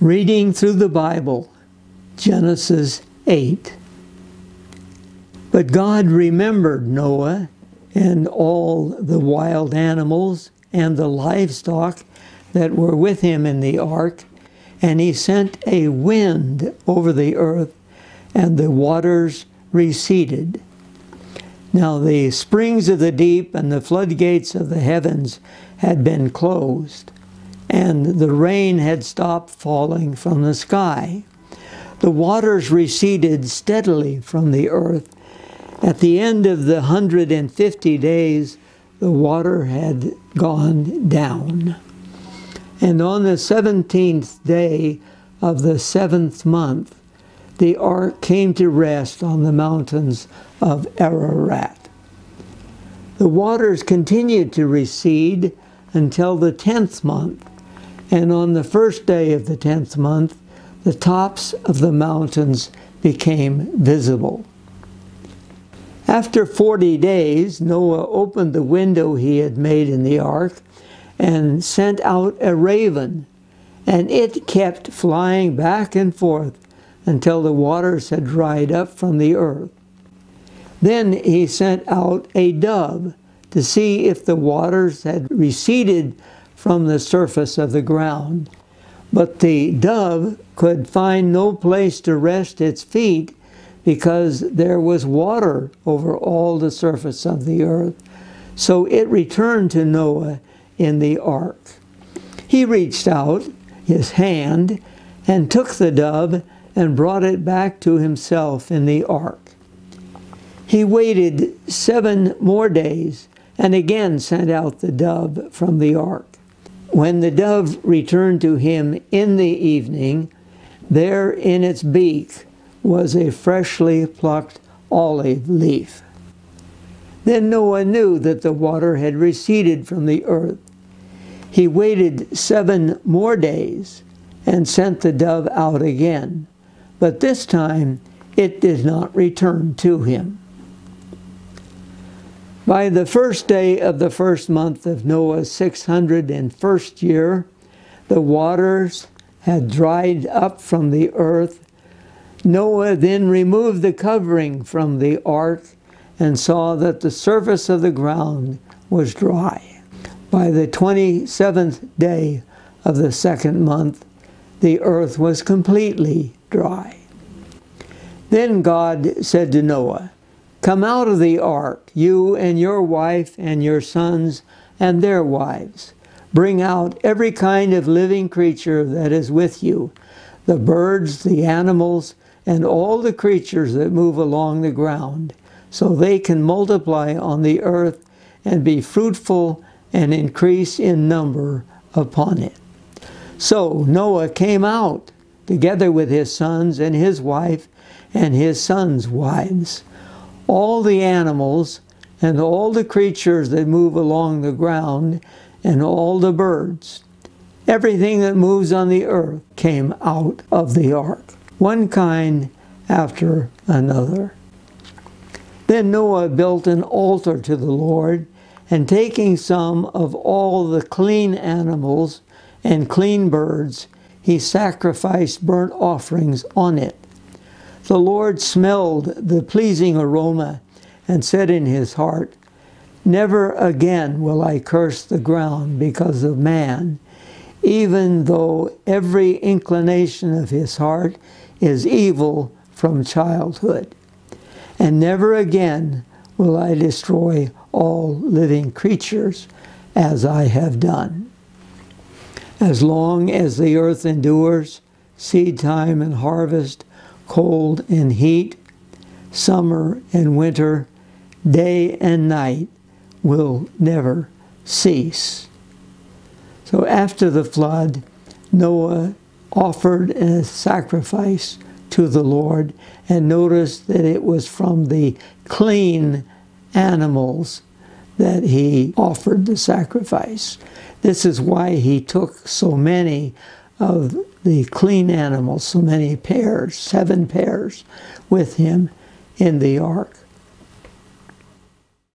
Reading through the Bible, Genesis 8. But God remembered Noah and all the wild animals and the livestock that were with him in the ark, and he sent a wind over the earth, and the waters receded. Now the springs of the deep and the floodgates of the heavens had been closed, and the rain had stopped falling from the sky. The waters receded steadily from the earth. At the end of the 150 days, the water had gone down. And on the 17th day of the 7th month, the ark came to rest on the mountains of Ararat. The waters continued to recede until the 10th month, and on the first day of the 10th month, the tops of the mountains became visible. After 40 days, Noah opened the window he had made in the ark and sent out a raven, and it kept flying back and forth until the waters had dried up from the earth. Then he sent out a dove to see if the waters had receded from the surface of the ground. But the dove could find no place to rest its feet because there was water over all the surface of the earth. So it returned to Noah in the ark. He reached out his hand and took the dove and brought it back to himself in the ark. He waited 7 more days and again sent out the dove from the ark. When the dove returned to him in the evening, there in its beak was a freshly plucked olive leaf. Then Noah knew that the water had receded from the earth. He waited 7 more days and sent the dove out again, but this time it did not return to him. By the first day of the 1st month of Noah's 601st year, the waters had dried up from the earth. Noah then removed the covering from the ark and saw that the surface of the ground was dry. By the 27th day of the 2nd month, the earth was completely dry. Then God said to Noah, "Come out of the ark, you and your wife and your sons and their wives. Bring out every kind of living creature that is with you, the birds, the animals, and all the creatures that move along the ground, so they can multiply on the earth and be fruitful and increase in number upon it." So Noah came out, together with his sons and his wife and his sons' wives. All the animals and all the creatures that move along the ground and all the birds, everything that moves on the earth came out of the ark, one kind after another. Then Noah built an altar to the Lord, and taking some of all the clean animals and clean birds, he sacrificed burnt offerings on it. The Lord smelled the pleasing aroma and said in his heart, "Never again will I curse the ground because of man, even though every inclination of his heart is evil from childhood. And never again will I destroy all living creatures as I have done. As long as the earth endures, seed time and harvest, cold and heat, summer and winter, day and night will never cease." So after the flood, Noah offered a sacrifice to the Lord, and noticed that it was from the clean animals that he offered the sacrifice. This is why he took so many of the clean animals, so many pairs, 7 pairs, with him in the ark.